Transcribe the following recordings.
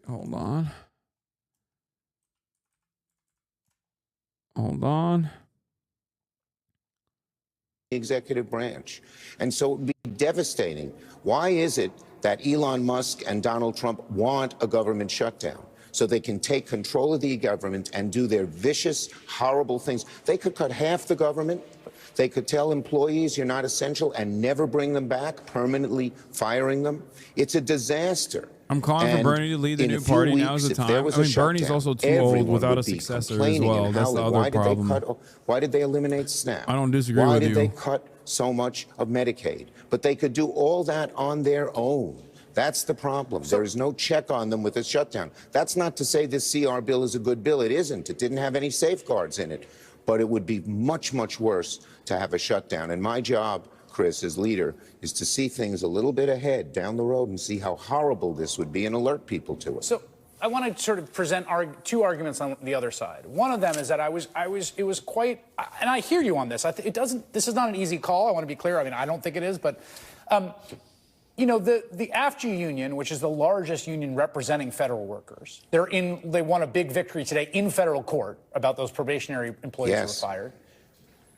Hold on. Hold on. Executive branch. And so it would be devastating. Why is it that Elon Musk and Donald Trump want a government shutdown? So they can take control of the government and do their vicious, horrible things. They could cut half the government. They could tell employees you're not essential and never bring them back, permanently firing them. It's a disaster. I'm calling for Bernie to lead the new party. Now's the time. I mean, Bernie's also too old without a successor as well. That's the other problem. Why did they eliminate SNAP? I don't disagree with you. Why did they cut so much of Medicaid? But they could do all that on their own. That's the problem. There is no check on them with a shutdown. That's not to say this CR bill is a good bill. It isn't. It didn't have any safeguards in it. But it would be much, much worse to have a shutdown. And my job, Chris, as leader, is to see things a little bit ahead down the road and see how horrible this would be and alert people to it. So I want to sort of present two arguments on the other side. One of them is that it was quite, and I hear you on this. This is not an easy call. I want to be clear. I mean, I don't think it is, but you know, the AFG union, which is the largest union representing federal workers, they won a big victory today in federal court about those probationary employees who were fired.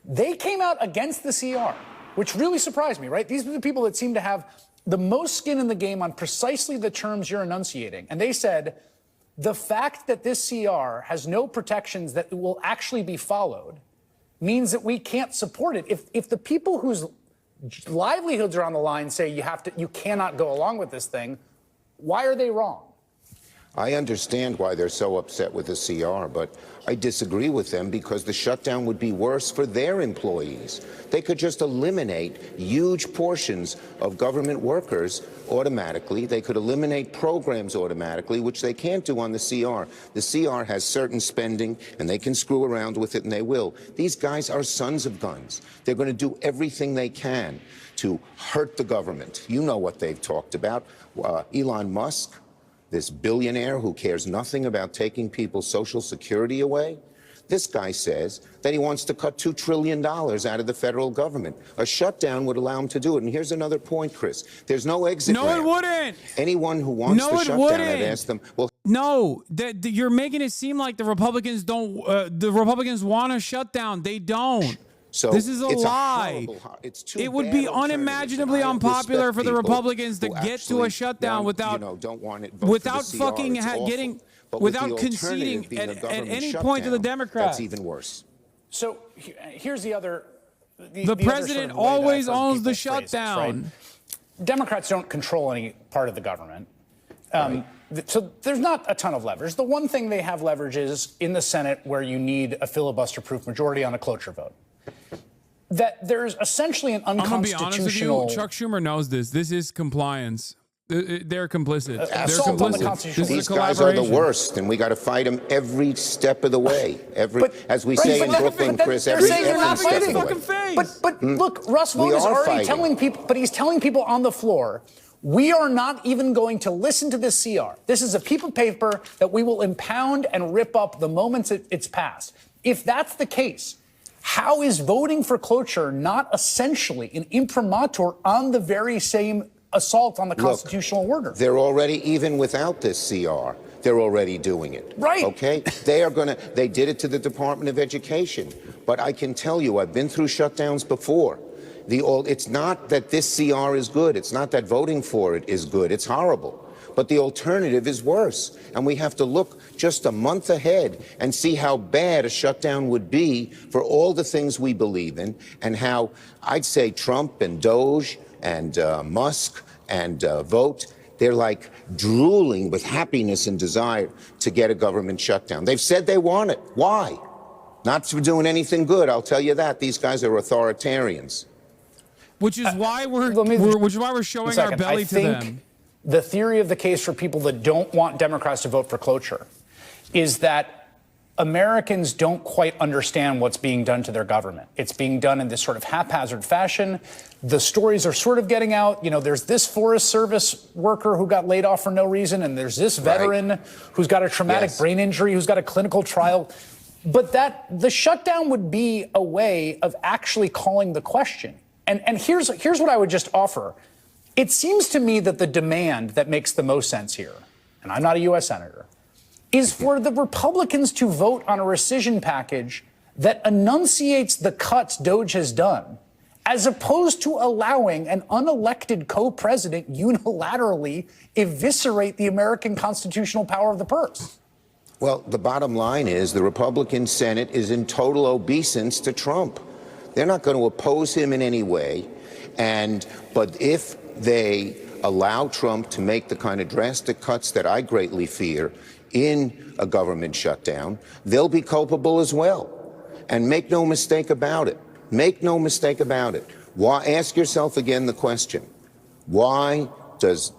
They came out against the CR, which really surprised me, right? These are the people that seem to have the most skin in the game on precisely the terms you're enunciating. And they said, the fact that this CR has no protections that will actually be followed means that we can't support it. If the people whose livelihoods are on the line say you cannot go along with this thing, why are they wrong? I understand why they're so upset with the CR, but I disagree with them because the shutdown would be worse for their employees. They could just eliminate huge portions of government workers automatically. They could eliminate programs automatically, which they can't do on the CR. The CR has certain spending, and they can screw around with it, and they will. These guys are sons of guns. They're going to do everything they can to hurt the government. You know what they've talked about. Elon Musk, this billionaire who cares nothing about taking people's Social Security away, this guy says that he wants to cut $2 trillion out of the federal government. A shutdown would allow him to do it. And here's another point, Chris. There's no exit ramp. No, it wouldn't. Anyone who wants the shutdown, I'd ask them, well... No, you're making it seem like the Republicans don't... the Republicans want a shutdown. They don't. So this is a lie. It would be unimaginably unpopular for the Republicans to get to a shutdown without conceding at any point to the Democrats. That's even worse. So here's the other. The president always owns the shutdown. Right? Democrats don't control any part of the government. So there's not a ton of leverage. The one thing they have leverage is in the Senate, where you need a filibuster-proof majority on a cloture vote. That there's essentially an unconstitutional... I'm going to be honest with you, Chuck Schumer knows this. This is compliance. They're complicit. They're complicit. These guys are the worst, and we got to fight them every step of the way. As we say in Brooklyn, Chris, every step of the way. But look, Russ Vought is already telling people, but he's telling people on the floor, we are not even going to listen to this CR. This is a piece of paper that we will impound and rip up the moment it's passed. If that's the case, how is voting for cloture not essentially an imprimatur on the very same assault on the constitutional order? They're already, even without this CR, they're already doing it. Right. Okay? They did it to the Department of Education. But I can tell you, I've been through shutdowns before. It's not that this CR is good. It's not that voting for it is good. It's horrible. But the alternative is worse. And we have to look just a month ahead and see how bad a shutdown would be for all the things we believe in, and how I'd say Trump and Doge and Musk and Vought, they're like drooling with happiness and desire to get a government shutdown. They've said they want it. Why? Not for doing anything good, I'll tell you that. These guys are authoritarians. Which is why we're showing our belly to them. The theory of the case for people that don't want Democrats to vote for cloture is that Americans don't quite understand what's being done to their government. It's being done in this sort of haphazard fashion. The stories are sort of getting out. You know, there's this Forest Service worker who got laid off for no reason, and there's this veteran who's got a traumatic brain injury, who's got a clinical trial. But the shutdown would be a way of actually calling the question. And here's what I would just offer. It seems to me that the demand that makes the most sense here and I'm not a U.S. senator, is for the Republicans to vote on a rescission package that enunciates the cuts DOJ has done, as opposed to allowing an unelected co-president unilaterally eviscerate the American constitutional power of the purse. Well, the bottom line is the Republican Senate is in total obeisance to Trump. They're not going to oppose him in any way. But if they allow Trump to make the kind of drastic cuts that I greatly fear in a government shutdown, they'll be culpable as well. And make no mistake about it. Make no mistake about it. Why? Ask yourself again the question: why does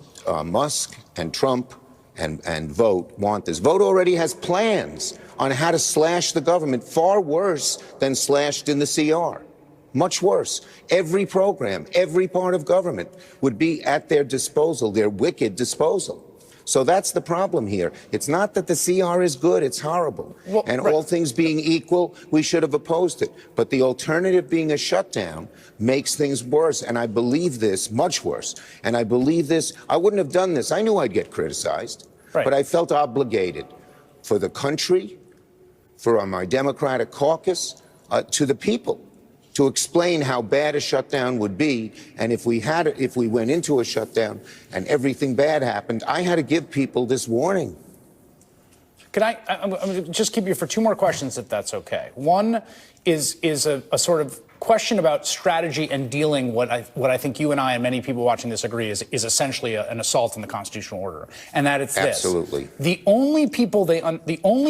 Musk and Trump and Vogt want this? Vogt already has plans on how to slash the government, far worse than slashed in the CR. Much worse. Every program, every part of government would be at their disposal, their wicked disposal. So that's the problem here. It's not that the CR is good, it's horrible. Well, and all things being equal, we should have opposed it. But the alternative being a shutdown makes things worse. And I believe this, much worse. And I believe this, I wouldn't have done this. I knew I'd get criticized. But I felt obligated for the country, for my Democratic caucus, to the people, to explain how bad a shutdown would be. And if we went into a shutdown and everything bad happened, I had to give people this warning. Can I'm going to just keep you for two more questions, if that's okay. One is a sort of question about strategy and dealing what I think you and I and many people watching this agree is essentially an assault on the constitutional order, and that it's this. Absolutely. The only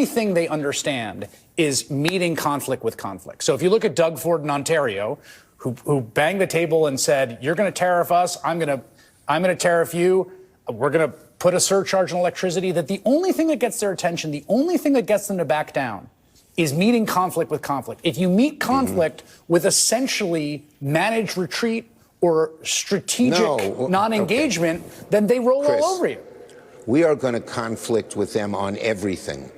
thing they understand is meeting conflict with conflict. So if you look at Doug Ford in Ontario, who banged the table and said, "You're going to tariff us, I'm going to tariff you, we're going to put a surcharge on electricity," that the only thing that gets their attention, the only thing that gets them to back down, is meeting conflict with conflict. If you meet conflict with essentially managed retreat or strategic non-engagement, then they roll Chris, all over you. We are going to conflict with them on everything.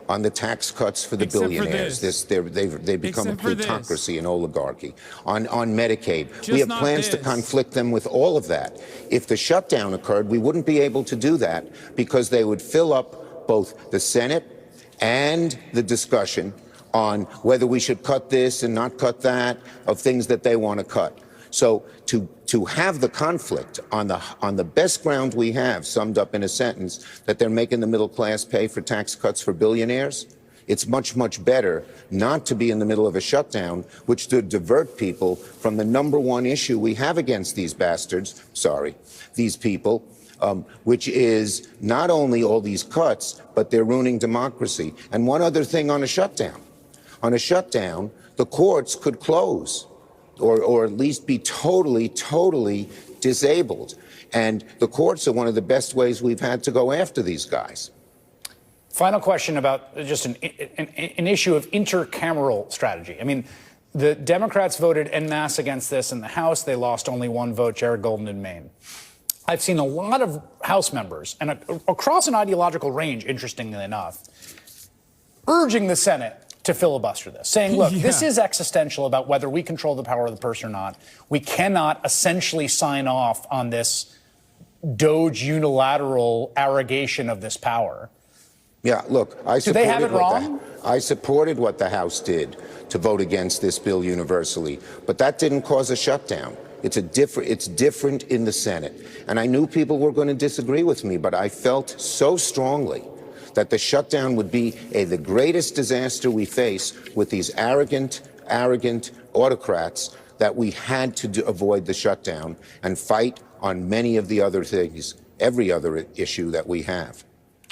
On the tax cuts for the billionaires, they've become a plutocracy and oligarchy. On Medicaid, we have plans to conflict them with all of that. If the shutdown occurred, we wouldn't be able to do that because they would fill up both the Senate and the discussion on whether we should cut this and not cut that, of things that they want to cut. So to have the conflict on the best ground we have, summed up in a sentence, that they're making the middle class pay for tax cuts for billionaires, it's much, much better not to be in the middle of a shutdown, which would divert people from the #1 issue we have against these bastards, these people, which is not only all these cuts, but they're ruining democracy. And one other thing on a shutdown. On a shutdown, the courts could close or at least be totally disabled. And the courts are one of the best ways we've had to go after these guys. Final question about just an issue of intercameral strategy. I mean, the Democrats voted en masse against this in the House. They lost only one vote, Jared Golden in Maine. I've seen a lot of House members, and across an ideological range, interestingly enough, urging the Senate to filibuster this, saying, look, this is existential about whether we control the power of the purse or not. We cannot essentially sign off on this DOJ unilateral arrogation of this power. Yeah, look, I supported what the House did to vote against this bill universally, but that didn't cause a shutdown. It's different in the Senate. And I knew people were going to disagree with me, but I felt so strongly that the shutdown would be the greatest disaster we face with these arrogant autocrats that we had to avoid the shutdown and fight on many of the other things, every other issue that we have.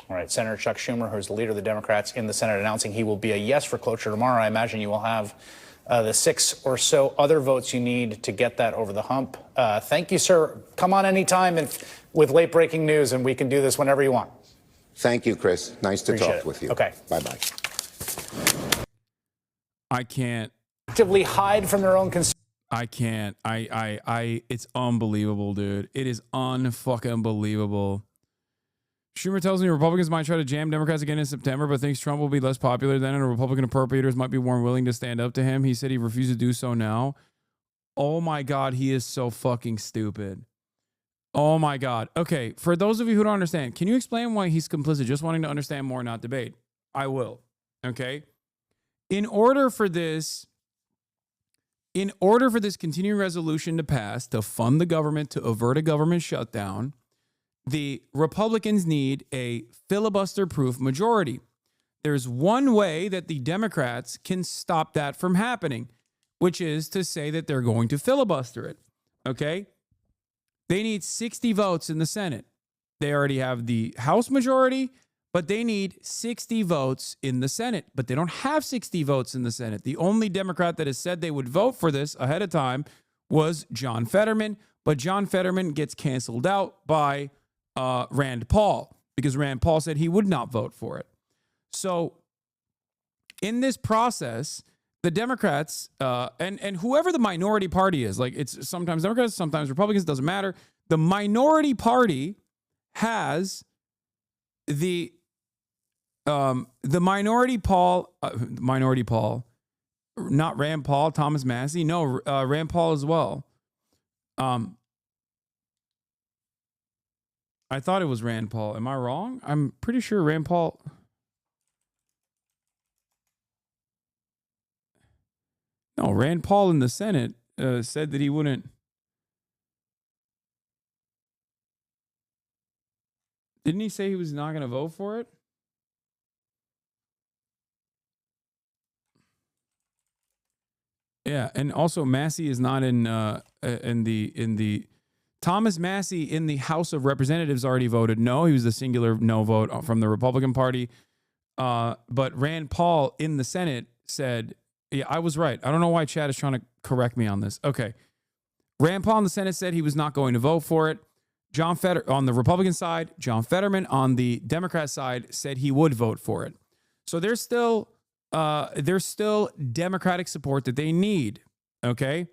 All right, Senator Chuck Schumer, who's the leader of the Democrats in the Senate, announcing he will be a yes for cloture tomorrow. I imagine you will have the 6 or so other votes you need to get that over the hump. Thank you, sir. Come on anytime with late-breaking news, and we can do this whenever you want. Thank you, Chris. Nice to talk with you. Okay. Bye-bye. I can't actively hide from their own concerns. I can't. It's unbelievable, dude. It is unfucking believable. Schumer tells me Republicans might try to jam Democrats again in September, but thinks Trump will be less popular then, and Republican appropriators might be more willing to stand up to him. He said he refused to do so now. Oh my God, he is so fucking stupid. Oh my God. Okay. For those of you who don't understand, can you explain why he's complicit? Just wanting to understand more, not debate. I will. Okay. In order for this continuing resolution to pass, to fund the government, to avert a government shutdown, the Republicans need a filibuster-proof majority. There's one way that the Democrats can stop that from happening, which is to say that they're going to filibuster it. Okay? They need 60 votes in the Senate. They already have the House majority, but they need 60 votes in the Senate. But they don't have 60 votes in the Senate. The only Democrat that has said they would vote for this ahead of time was John Fetterman. But John Fetterman gets canceled out by Rand Paul because Rand Paul said he would not vote for it. So in this process, the Democrats and whoever the minority party is, like it's sometimes Democrats, sometimes Republicans, doesn't matter. The minority party has the minority Paul, not Rand Paul, Thomas Massey. No, Rand Paul as well. I thought it was Rand Paul. Am I wrong? I'm pretty sure Rand Paul. No, Rand Paul in the Senate said that he wouldn't. Didn't he say he was not going to vote for it? Yeah, and also Massey is not in the Thomas Massey in the House of Representatives already voted no. He was the singular no vote from the Republican Party. But Rand Paul in the Senate said, yeah, I was right. I don't know why Chad is trying to correct me on this. Okay. Rand Paul in the Senate said he was not going to vote for it. John Fetterman on the Republican side, John Fetterman on the Democrat side said he would vote for it. So there's still Democratic support that they need. Okay.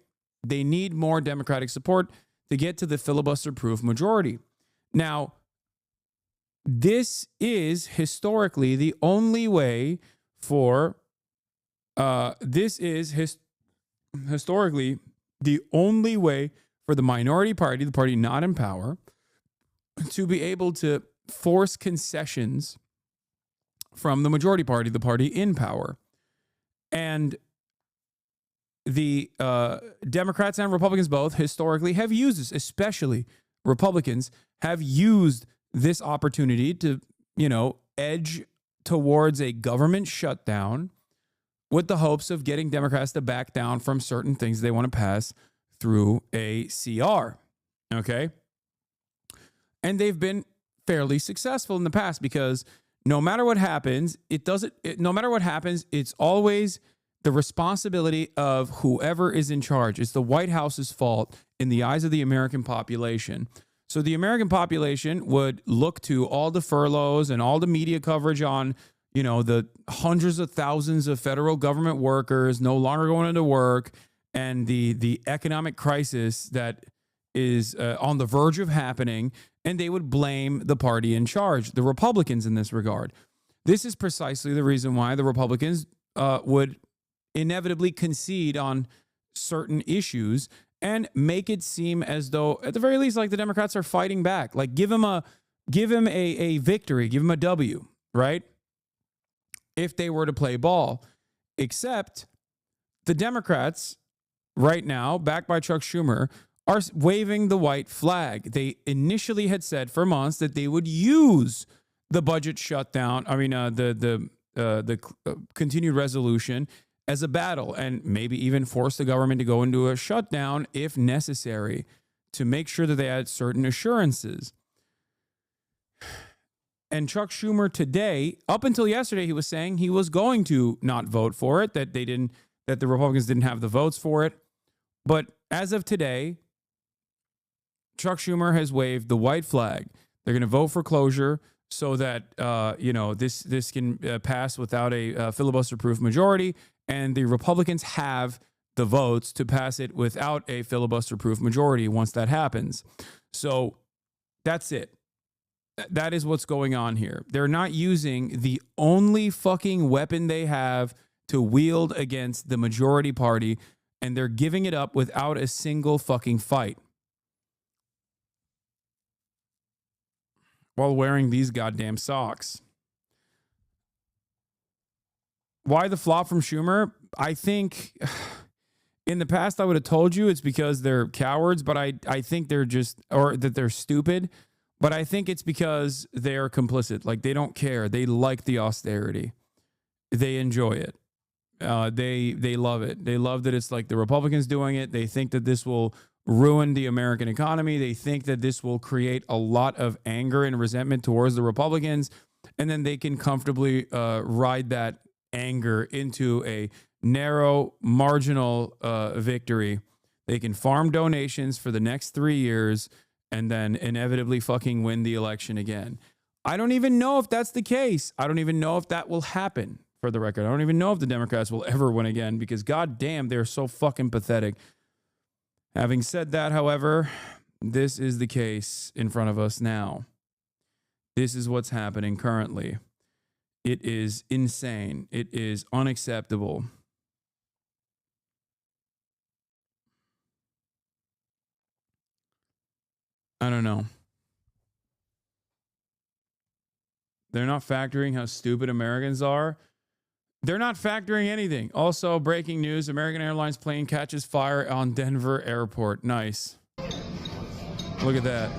They need more Democratic support to get to the filibuster-proof majority. Now, this is historically the only way for historically the only way for the minority party, the party not in power, to be able to force concessions from the majority party, the party in power. And the Democrats and Republicans both historically have used this, especially Republicans have used this opportunity to, edge towards a government shutdown with the hopes of getting Democrats to back down from certain things they want to pass through a CR. Okay? And they've been fairly successful in the past because no matter what happens, it's always the responsibility of whoever is in charge. It's the White House's fault in the eyes of the American population. So the American population would look to all the furloughs and all the media coverage on, the hundreds of thousands of federal government workers no longer going into work and the economic crisis that is on the verge of happening. And they would blame the party in charge, the Republicans in this regard. This is precisely the reason why the Republicans would inevitably concede on certain issues and make it seem as though, at the very least, like the Democrats are fighting back. Like give him a victory, give him a W, right? If they were to play ball. Except the Democrats right now, backed by Chuck Schumer, are waving the white flag. They initially had said for months that they would use the budget shutdown. The continued resolution as a battle and maybe even force the government to go into a shutdown if necessary to make sure that they had certain assurances. And Chuck Schumer today, up until yesterday, he was saying he was going to not vote for it, that the Republicans didn't have the votes for it. But as of today, Chuck Schumer has waved the white flag. They're going to vote for closure so that this can pass without a filibuster-proof majority, and the Republicans have the votes to pass it without a filibuster-proof majority once that happens. So that's it. That is what's going on here. They're not using the only fucking weapon they have to wield against the majority party, and they're giving it up without a single fucking fight. while wearing these goddamn socks. Why the flop from Schumer? I think in the past I would have told you it's because they're cowards, but I think they're just, or that they're stupid, but I think it's because they're complicit. Like, they don't care. They like the austerity. They enjoy it. They love it. They love that it's like the Republicans doing it. They think that this will ruin the American economy. They think that this will create a lot of anger and resentment towards the Republicans, and then they can comfortably ride that anger into a narrow, marginal victory. They can farm donations for the next 3 years and then inevitably fucking win the election again. I don't even know if that's the case. I don't even know if that will happen, for the record. I don't even know if the Democrats will ever win again, because goddamn, they're so fucking pathetic. Having said that, however, this is the case in front of us now. This is what's happening currently. It is insane. It is unacceptable. I don't know. They're not factoring how stupid Americans are. They're not factoring anything. Also, breaking news, American Airlines plane catches fire on Denver airport. Nice. Look at that.